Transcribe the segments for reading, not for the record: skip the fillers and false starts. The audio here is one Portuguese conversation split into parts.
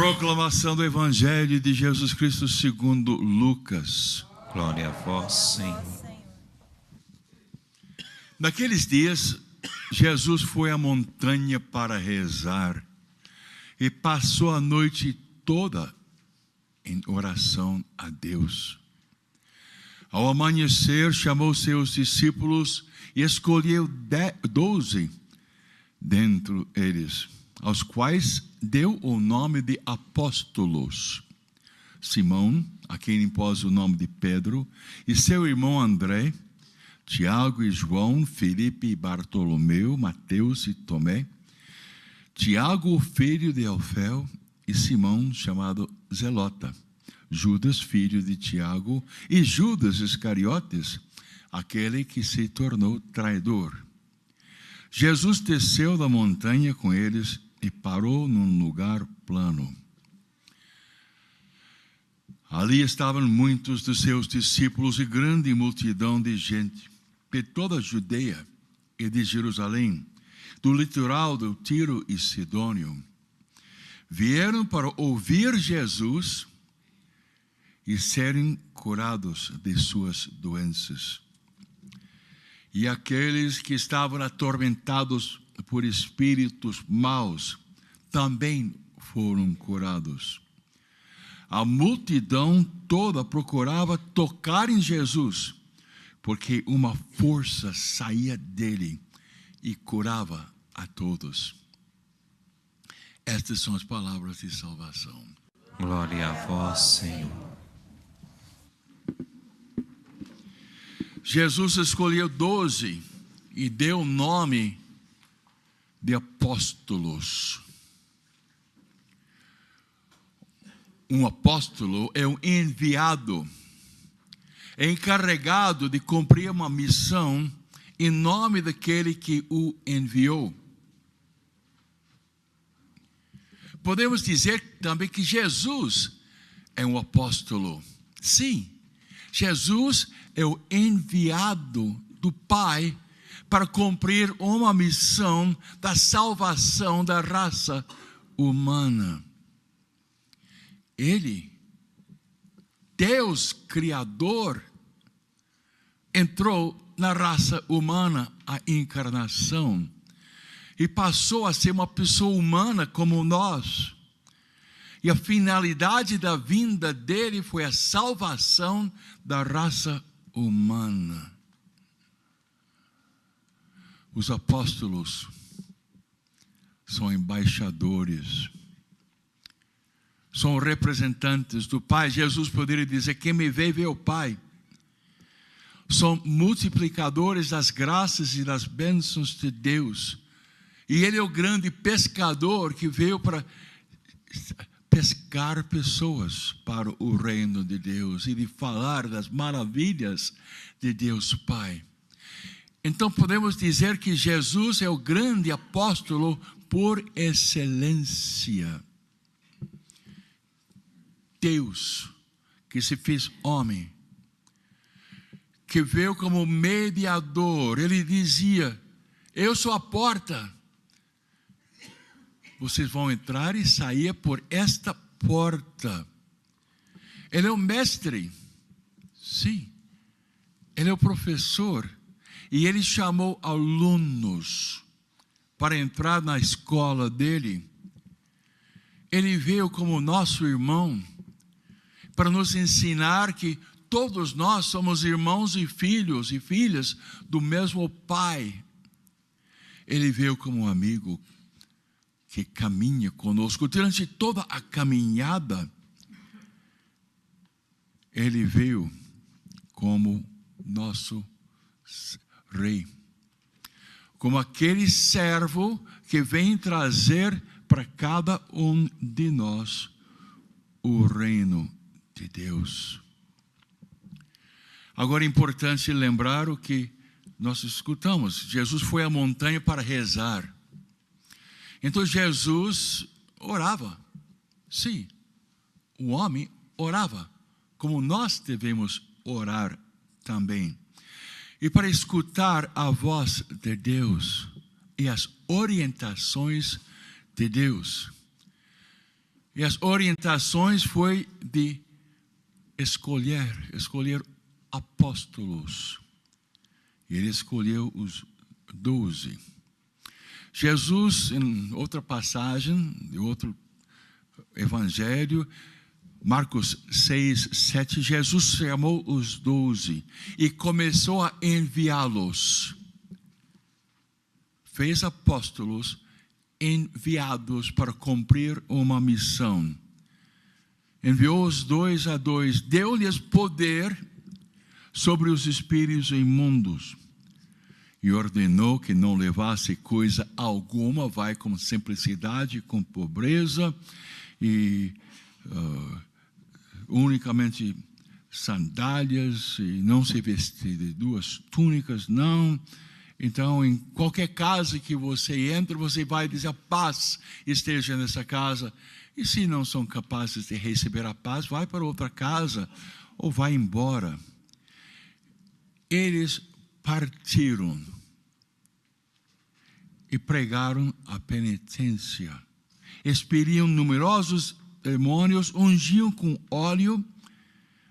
Proclamação do Evangelho de Jesus Cristo segundo Lucas. Glória a vós, Senhor. Naqueles dias, Jesus foi à montanha para rezar e passou a noite toda em oração a Deus. Ao amanhecer, chamou seus discípulos e escolheu 12 dentre eles, aos quais deu o nome de apóstolos: Simão, a quem impôs o nome de Pedro, e seu irmão André, Tiago e João, Filipe e Bartolomeu, Mateus e Tomé, Tiago, o filho de Alfeu, e Simão, chamado Zelota, Judas, filho de Tiago, e Judas Iscariotes, aquele que se tornou traidor. Jesus desceu da montanha com eles e parou num lugar plano. Ali estavam muitos dos seus discípulos e grande multidão de gente de toda a Judeia e de Jerusalém, do litoral do Tiro e Sidônio. Vieram para ouvir Jesus e serem curados de suas doenças. E aqueles que estavam atormentados por espíritos maus também foram curados. A multidão toda procurava tocar em Jesus, porque uma força saía dele e curava a todos. Estas são as palavras de salvação. Glória a vós, Senhor. Jesus escolheu 12 e deu o nome de apóstolos. Um apóstolo é um enviado, é encarregado de cumprir uma missão em nome daquele que o enviou. Podemos dizer também que Jesus é um apóstolo. Sim, Jesus é o enviado do Pai para cumprir uma missão da salvação da raça humana. Ele, Deus Criador, entrou na raça humana, a encarnação, e passou a ser uma pessoa humana como nós. E a finalidade da vinda dele foi a salvação da raça humana. Os apóstolos são embaixadores, são representantes do Pai. Jesus poderia dizer: quem me vê, vê o Pai. São multiplicadores das graças e das bênçãos de Deus. E ele é o grande pescador que veio para pescar pessoas para o reino de Deus e de falar das maravilhas de Deus Pai. Então podemos dizer que Jesus é o grande apóstolo por excelência. Deus que se fez homem, que veio como mediador. Ele dizia: eu sou a porta. Vocês vão entrar e sair por esta porta. Ele é o mestre. Sim. Ele é o professor. E ele chamou alunos para entrar na escola dele. Ele veio como nosso irmão para nos ensinar que todos nós somos irmãos e filhos e filhas do mesmo Pai. Ele veio como um amigo que caminha conosco durante toda a caminhada. Ele veio como nosso Rei, como aquele servo que vem trazer para cada um de nós o reino de Deus. Agora é importante lembrar o que nós escutamos. Jesus foi à montanha para rezar. Então Jesus orava. Sim, o homem orava, como nós devemos orar também. E para escutar a voz de Deus e as orientações de Deus. E as orientações foi de escolher apóstolos. E ele escolheu os 12. Jesus, em outra passagem, de outro evangelho, Marcos 6, 7, Jesus chamou os 12 e começou a enviá-los. Fez apóstolos enviados para cumprir uma missão. Enviou-os 2 a 2, deu-lhes poder sobre os espíritos imundos e ordenou que não levasse coisa alguma, vai com simplicidade, com pobreza e unicamente sandálias, e não se vestir de 2 túnicas, não. Então, em qualquer casa que você entra, você vai dizer: a paz esteja nessa casa. E se não são capazes de receber a paz, vai para outra casa ou vai embora. Eles partiram e pregaram a penitência. Expeliam numerosos demônios, ungiam com óleo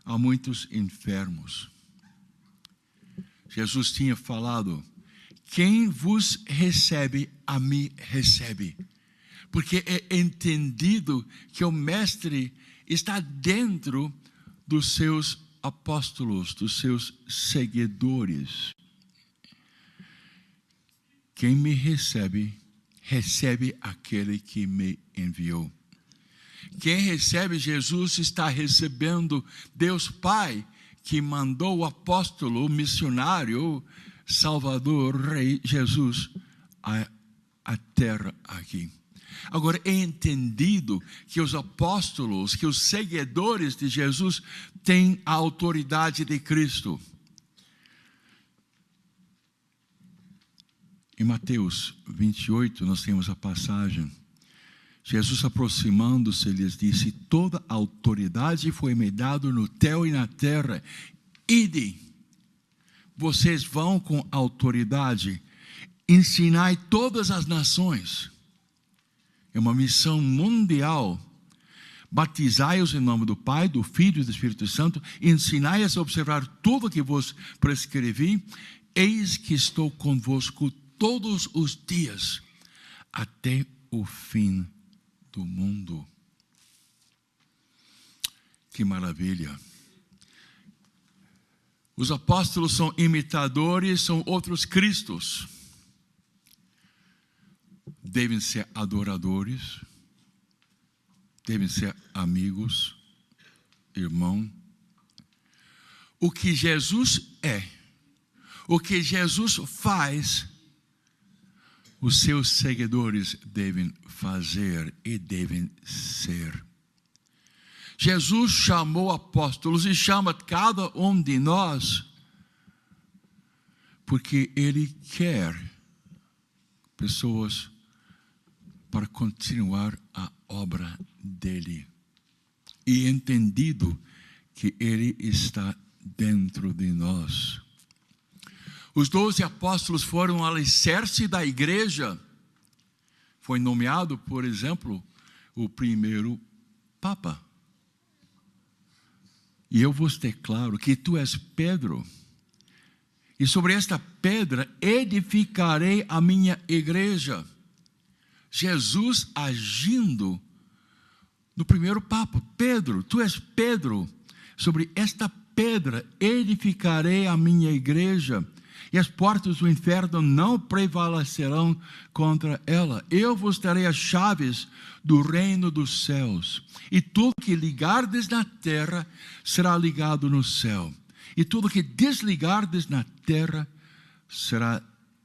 a muitos enfermos. Jesus tinha falado: quem vos recebe, a mim recebe. Porque é entendido que o mestre está dentro dos seus apóstolos, dos seus seguidores. Quem me recebe, recebe aquele que me enviou. Quem recebe Jesus está recebendo Deus Pai, que mandou o apóstolo, o missionário, Salvador, Rei Jesus, à terra aqui. Agora, é entendido que os apóstolos, que os seguidores de Jesus têm a autoridade de Cristo. Em Mateus 28, nós temos a passagem. Jesus, aproximando-se, lhes disse: toda a autoridade foi me dada no céu e na terra. Ide, vocês vão com autoridade, ensinai todas as nações. É uma missão mundial. Batizai-os em nome do Pai, do Filho e do Espírito Santo. Ensinai-os a observar tudo o que vos prescrevi. Eis que estou convosco todos os dias, até o fim do mundo. Que maravilha! Os apóstolos são imitadores, são outros Cristos. Devem ser adoradores, devem ser amigos, irmão. O que Jesus é, o que Jesus faz, os seus seguidores devem fazer e devem ser. Jesus chamou apóstolos e chama cada um de nós, porque Ele quer pessoas para continuar a obra dele. E entendido que Ele está dentro de nós. Os 12 apóstolos foram o alicerce da igreja. Foi nomeado, por exemplo, o primeiro Papa. E eu vos declaro que tu és Pedro, e sobre esta pedra edificarei a minha igreja. Jesus agindo no primeiro Papa: Pedro, tu és Pedro, sobre esta pedra edificarei a minha igreja, e as portas do inferno não prevalecerão contra ela. Eu vos darei as chaves do reino dos céus, e tudo que ligardes na terra será ligado no céu, e tudo que desligardes na terra será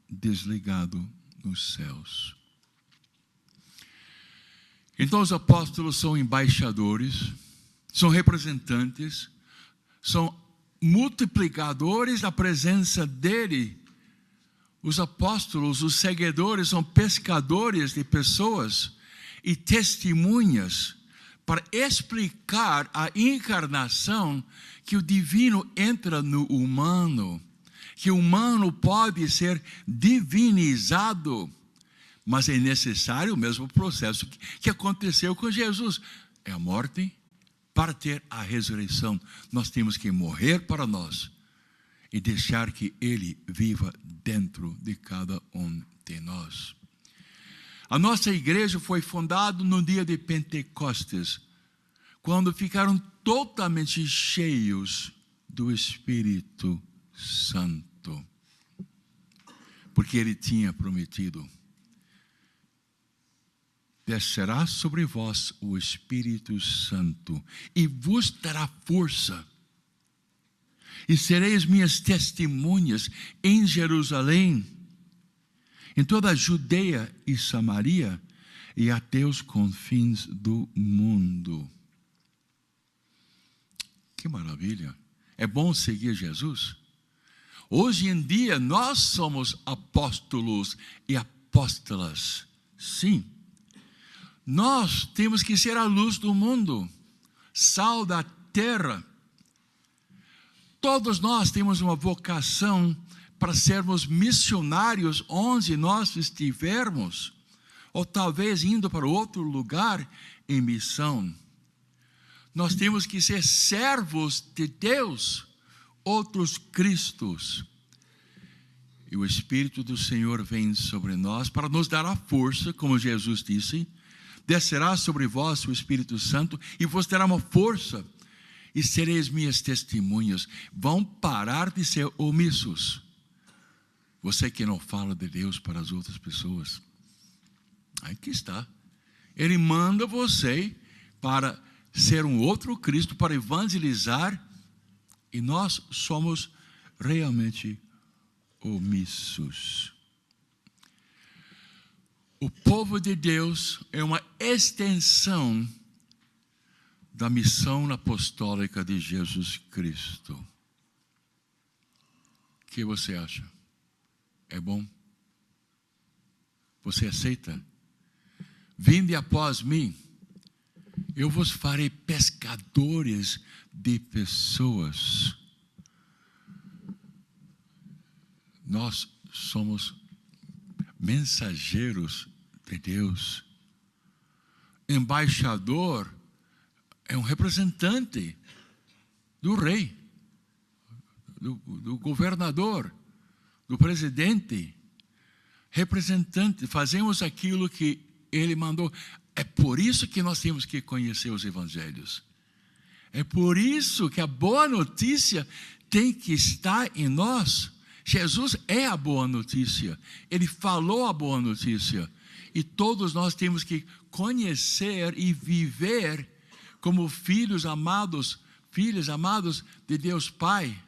desligado nos céus. Então os apóstolos são embaixadores, são representantes, são multiplicadores da presença dele. Os apóstolos, os seguidores, são pescadores de pessoas e testemunhas para explicar a encarnação, que o divino entra no humano, que o humano pode ser divinizado, mas é necessário o mesmo processo que aconteceu com Jesus. é a morte. Para ter a ressurreição, nós temos que morrer para nós e deixar que Ele viva dentro de cada um de nós. A nossa igreja foi fundada no dia de Pentecostes, quando ficaram totalmente cheios do Espírito Santo. Porque Ele tinha prometido: descerá sobre vós o Espírito Santo e vos dará força. E sereis minhas testemunhas em Jerusalém, em toda a Judeia e Samaria e até os confins do mundo. Que maravilha! É bom seguir Jesus. Hoje em dia nós somos apóstolos e apóstolas. Sim. Nós temos que ser a luz do mundo, sal da terra. Todos nós temos uma vocação para sermos missionários onde nós estivermos, ou talvez indo para outro lugar em missão. Nós temos que ser servos de Deus, outros Cristos. E o Espírito do Senhor vem sobre nós para nos dar a força, como Jesus disse: descerá sobre vós o Espírito Santo e vos dará uma força, e sereis minhas testemunhas. Vão parar de ser omissos. Você que não fala de Deus para as outras pessoas, aqui está. Ele manda você para ser um outro Cristo, para evangelizar, e nós somos realmente omissos. O povo de Deus é uma extensão da missão apostólica de Jesus Cristo. O que você acha? É bom? Você aceita? Vinde após mim, eu vos farei pescadores de pessoas. Nós somos mensageiros de Deus. Embaixador é um representante do rei, do governador, do presidente. Representante, fazemos aquilo que ele mandou. É por isso que nós temos que conhecer os evangelhos. É por isso que a boa notícia tem que estar em nós. Jesus é a boa notícia. Ele falou a boa notícia. E todos nós temos que conhecer e viver como filhos amados de Deus Pai.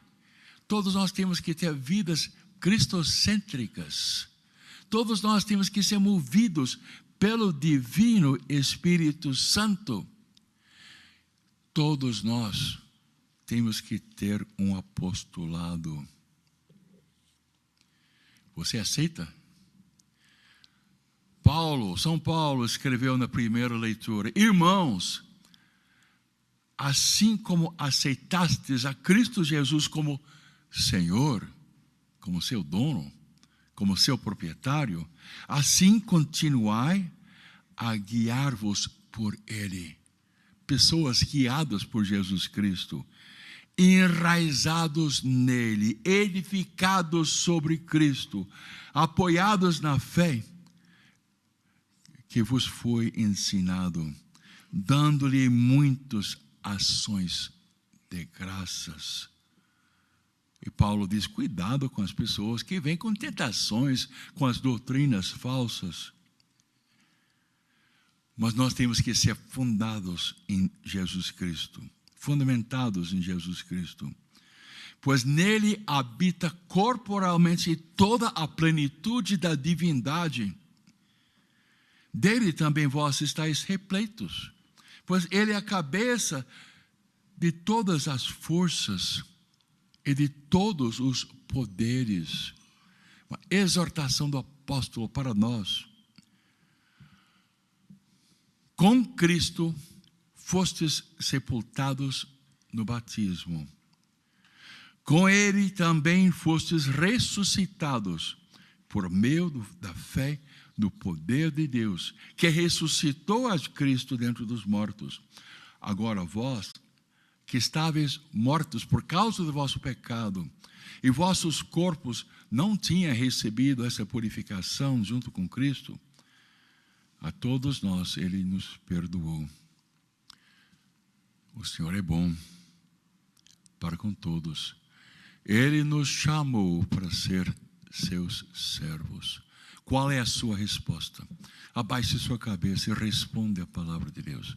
Todos nós temos que ter vidas cristocêntricas. Todos nós temos que ser movidos pelo divino Espírito Santo. Todos nós temos que ter um apostolado. Você aceita? São Paulo escreveu na primeira leitura: irmãos, assim como aceitastes a Cristo Jesus como Senhor, como seu dono, como seu proprietário, assim continuai a guiar-vos por Ele. Pessoas guiadas por Jesus Cristo, enraizados nele, edificados sobre Cristo, apoiados na fé que vos foi ensinado, dando-lhe muitas ações de graças. E Paulo diz: cuidado com as pessoas que vêm com tentações, com as doutrinas falsas. Mas nós temos que ser fundados em Jesus Cristo, fundamentados em Jesus Cristo. Pois nele habita corporalmente toda a plenitude da divindade. Dele também vós estáis repletos, pois ele é a cabeça de todas as forças e de todos os poderes. Uma exortação do apóstolo para nós. Com Cristo fostes sepultados no batismo. Com ele também fostes ressuscitados por meio da fé no poder de Deus, que ressuscitou a Cristo dentre dos mortos, Agora vós, que estáveis mortos por causa do vosso pecado, e vossos corpos não tinham recebido essa purificação junto com Cristo, a todos nós Ele nos perdoou. O Senhor é bom para com todos. Ele nos chamou para ser seus servos. Qual é a sua resposta? Abaixe sua cabeça e responda a palavra de Deus.